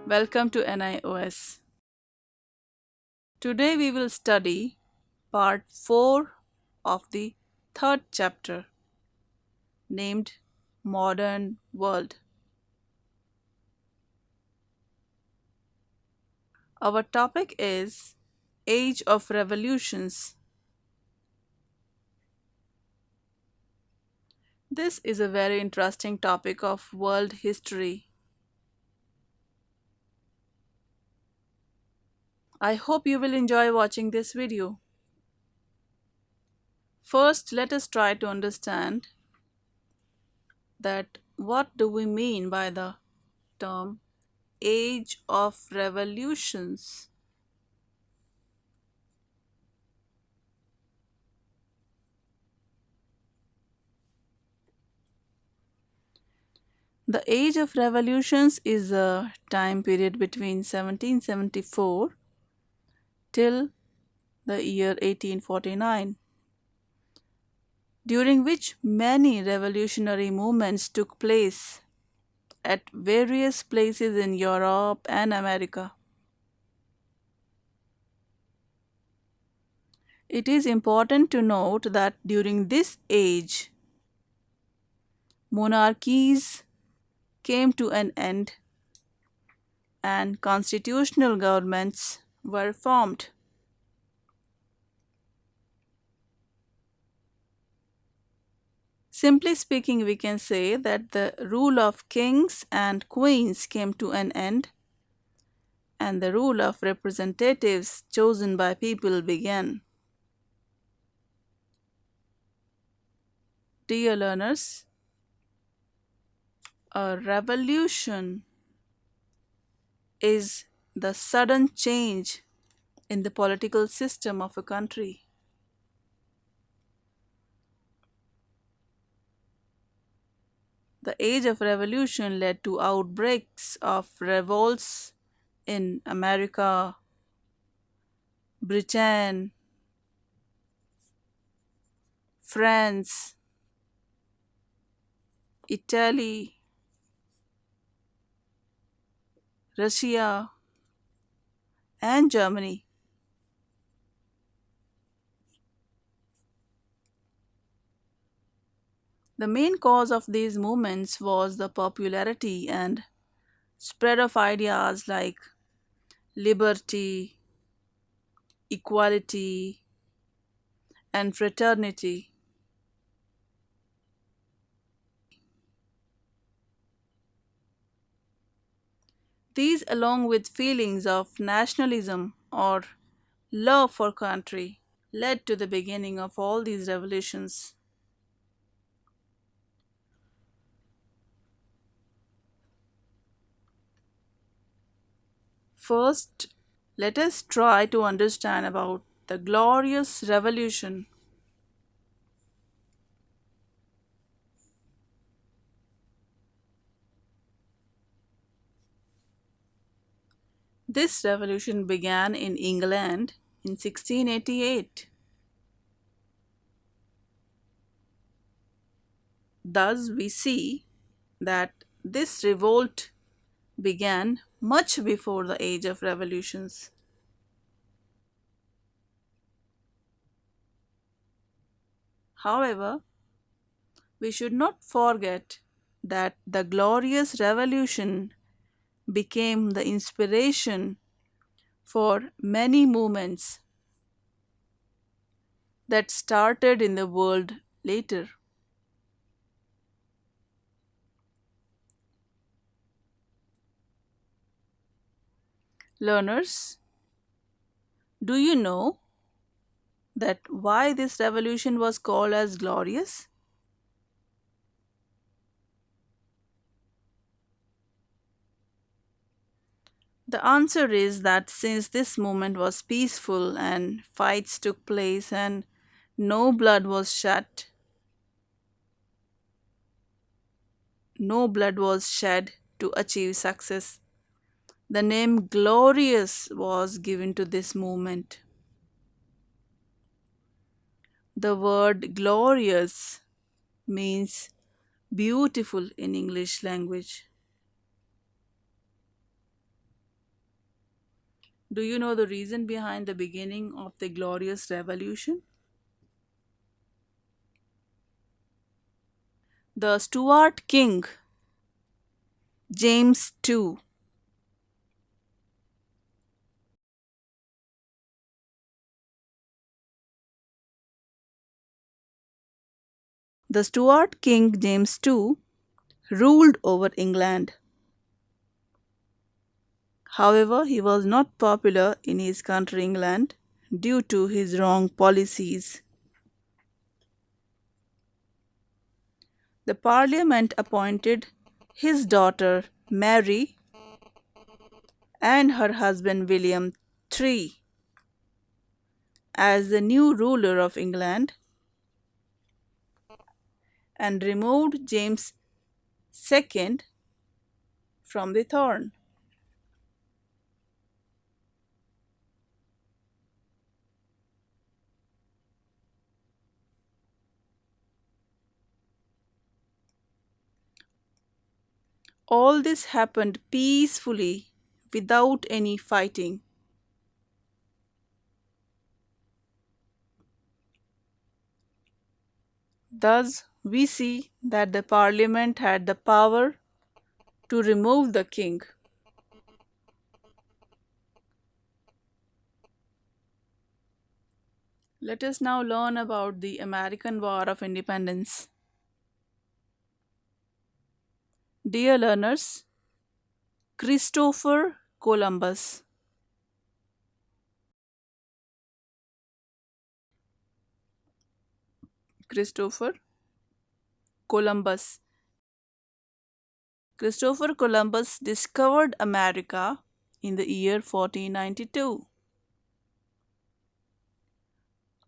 Welcome to NIOS. Today we will study part 4 of the third chapter named Modern World. Our topic is Age of Revolutions. This is a very interesting topic of world history. I hope you will enjoy watching this video. First, let us try to understand that what do we mean by the term Age of Revolutions. The Age of Revolutions is a time period between 1774 till the year 1849, during which many revolutionary movements took place at various places in Europe and America. It is important to note that during this age, monarchies came to an end and constitutional governments were formed. Simply speaking, we can say that the rule of kings and queens came to an end and the rule of representatives chosen by people began. Dear learners, a revolution is the sudden change in the political system of a country. The age of revolution led to outbreaks of revolts in America, Britain, France, Italy, Russia, and Germany. The main cause of these movements was the popularity and spread of ideas like liberty, equality, and fraternity. These, along with feelings of nationalism or love for country, led to the beginning of all these revolutions. First, let us try to understand about the Glorious Revolution. This revolution began in England in 1688. Thus, we see that this revolt began much before the age of revolutions. However, we should not forget that the Glorious Revolution became the inspiration for many movements that started in the world later. Learners, do you know that why this revolution was called as glorious? The answer is that since this movement was peaceful and fights took place and no blood was shed, no blood was shed to achieve success, the name glorious was given to this movement. The word glorious means beautiful in English language. Do you know the reason behind the beginning of the Glorious Revolution? The Stuart King, James II. The Stuart King James II ruled over England. However, he was not popular in his country England due to his wrong policies. The Parliament appointed his daughter Mary and her husband William III as the new ruler of England and removed James II from the throne. All this happened peacefully without any fighting. Thus, we see that the Parliament had the power to remove the king. Let us now learn about the American War of Independence. Dear learners, Christopher Columbus. Christopher Columbus. Christopher Columbus discovered America in the year 1492.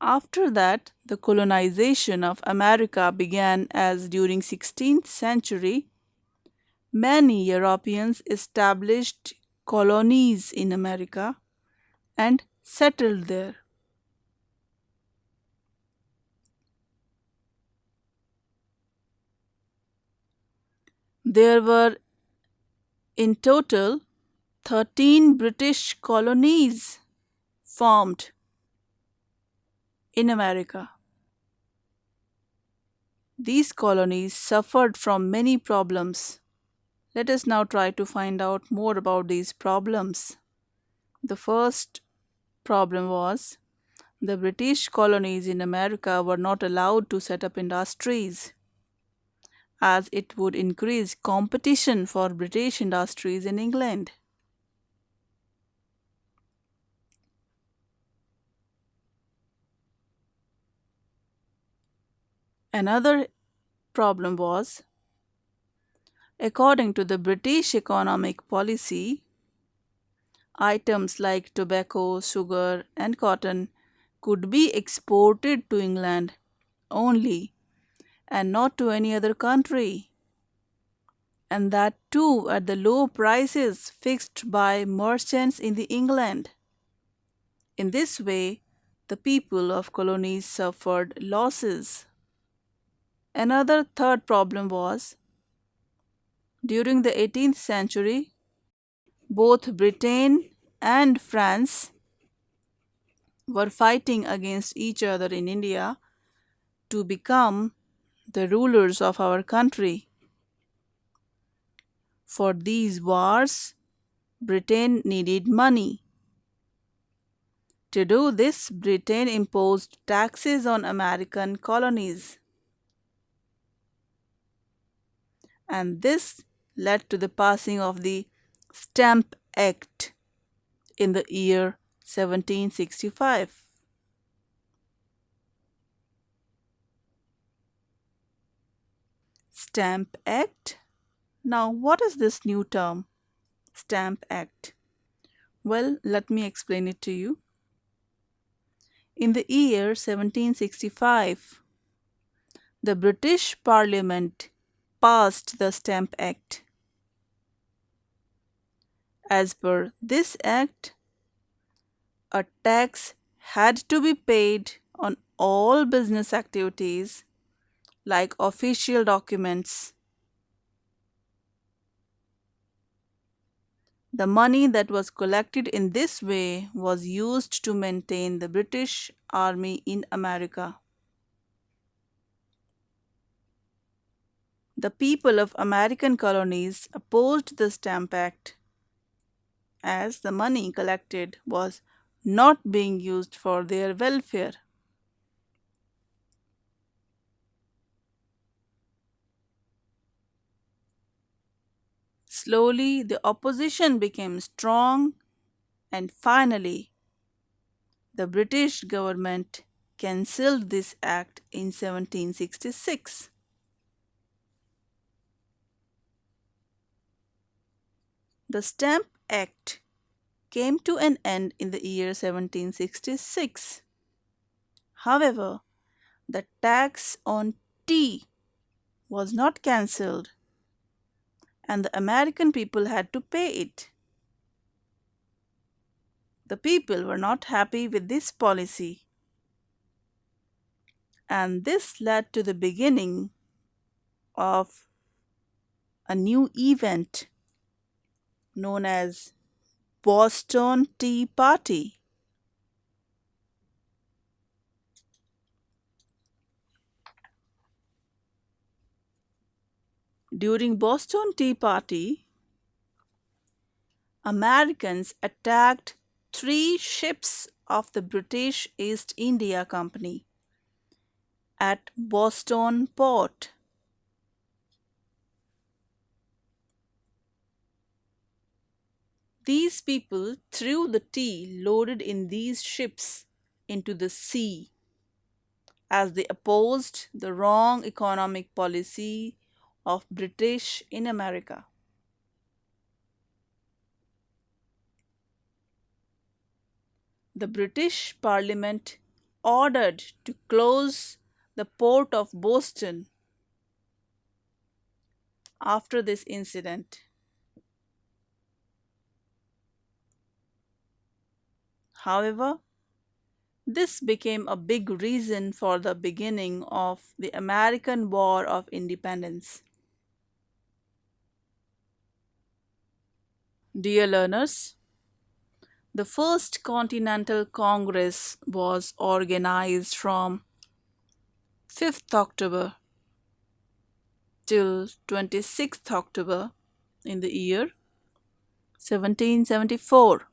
After that, the colonization of America began as during 16th century many Europeans established colonies in America and settled there. There were in total 13 British colonies formed in America. These colonies suffered from many problems. Let us now try to find out more about these problems. The first problem was the British colonies in America were not allowed to set up industries as it would increase competition for British industries in England. Another problem was, according to the British economic policy, items like tobacco, sugar, and cotton could be exported to England only and not to any other country, and that too at the low prices fixed by merchants in the England. In this way, the people of colonies suffered losses. Another third problem was during the 18th century, both Britain and France were fighting against each other in India to become the rulers of our country. For these wars, Britain needed money. To do this, Britain imposed taxes on American colonies, and this led to the passing of the Stamp Act in the year 1765. Stamp Act? Now, what is this new term, Stamp Act? Well, let me explain it to you. In the year 1765, the British Parliament passed the Stamp Act. As per this act, a tax had to be paid on all business activities like official documents, The money that was collected in this way was used to maintain the British Army in America. The people of American colonies opposed the Stamp Act as the money collected was not being used for their welfare. Slowly, the opposition became strong, and finally, the British government cancelled this act in 1766. The Stamp Act came to an end in the year 1766. However, the tax on tea was not cancelled, and the American people had to pay it. The people were not happy with this policy, and this led to the beginning of a new event known as Boston Tea Party. During Boston Tea Party, Americans attacked three ships of the British East India Company at Boston port. These people threw the tea loaded in these ships into the sea as they opposed the wrong economic policy of British in America. The British Parliament ordered to close the port of Boston after this incident. However, this became a big reason for the beginning of the American War of Independence. Dear learners, the First Continental Congress was organized from 5th October till 26th October in the year 1774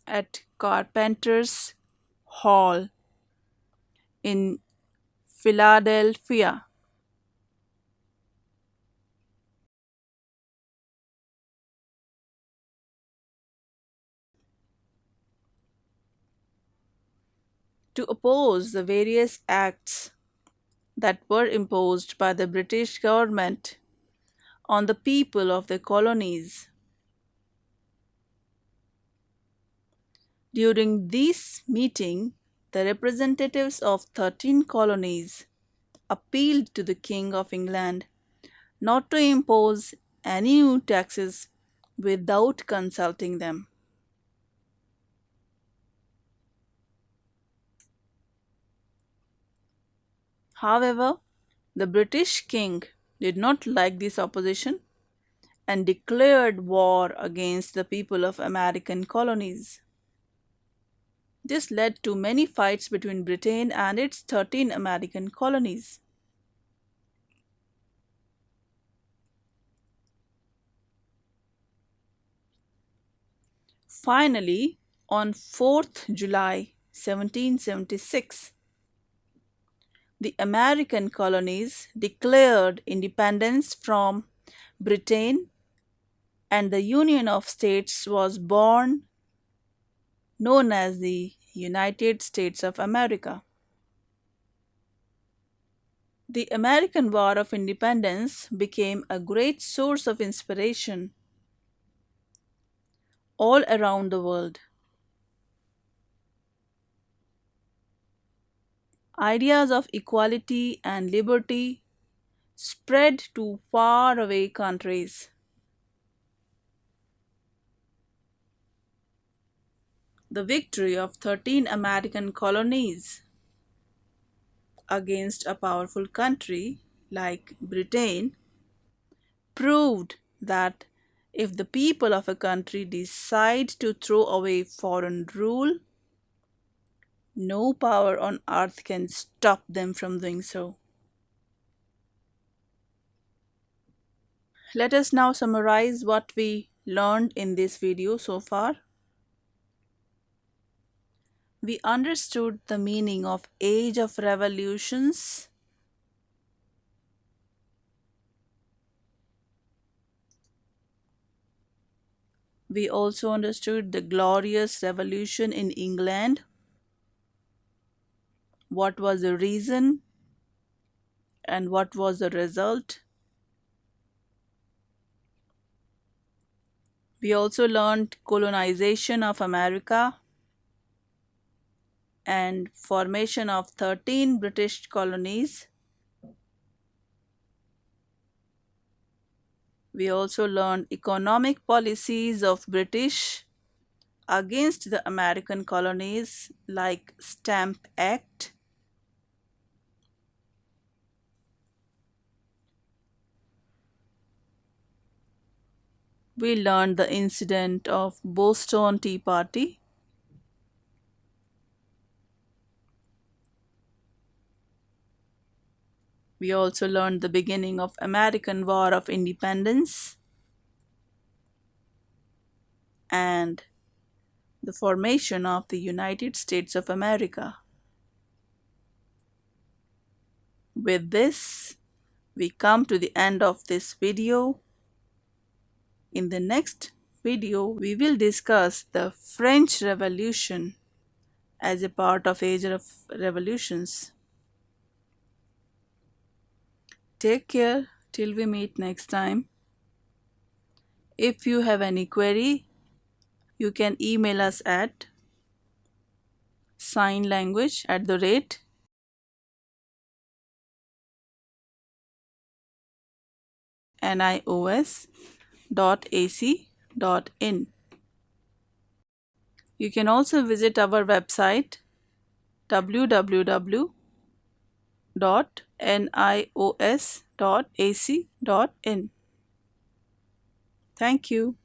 at Carpenter's Hall in Philadelphia. To oppose the various acts that were imposed by the British government on the people of the colonies. During this meeting, the representatives of 13 colonies appealed to the King of England not to impose any new taxes without consulting them. However, the British king did not like this opposition and declared war against the people of American colonies. This led to many fights between Britain and its 13 American colonies. Finally, on 4th July 1776, the American colonies declared independence from Britain and the Union of States was born, known as the United States of America. The American War of Independence became a great source of inspiration all around the world. Ideas of equality and liberty spread to faraway countries. The victory of 13 American colonies against a powerful country like Britain proved that If the people of a country decide to throw away foreign rule, no power on earth can stop them from doing so. Let us now summarize what we learned in this video so far. We understood the meaning of Age of Revolutions. We also understood the Glorious Revolution in England. What was the reason and what was the result? We also learned colonization of America and formation of 13 British colonies. We also learned economic policies of British against the American colonies like Stamp Act. We learned the incident of Boston Tea Party. We also learned the beginning of American War of Independence and the formation of the United States of America. With this, we come to the end of this video. In the next video, we will discuss the French Revolution as a part of Age of Revolutions. Take care till we meet next time. If you have any query, you can email us at signlanguage@nios.ac.in. You can also visit our website www.nios.ac.in. Thank you.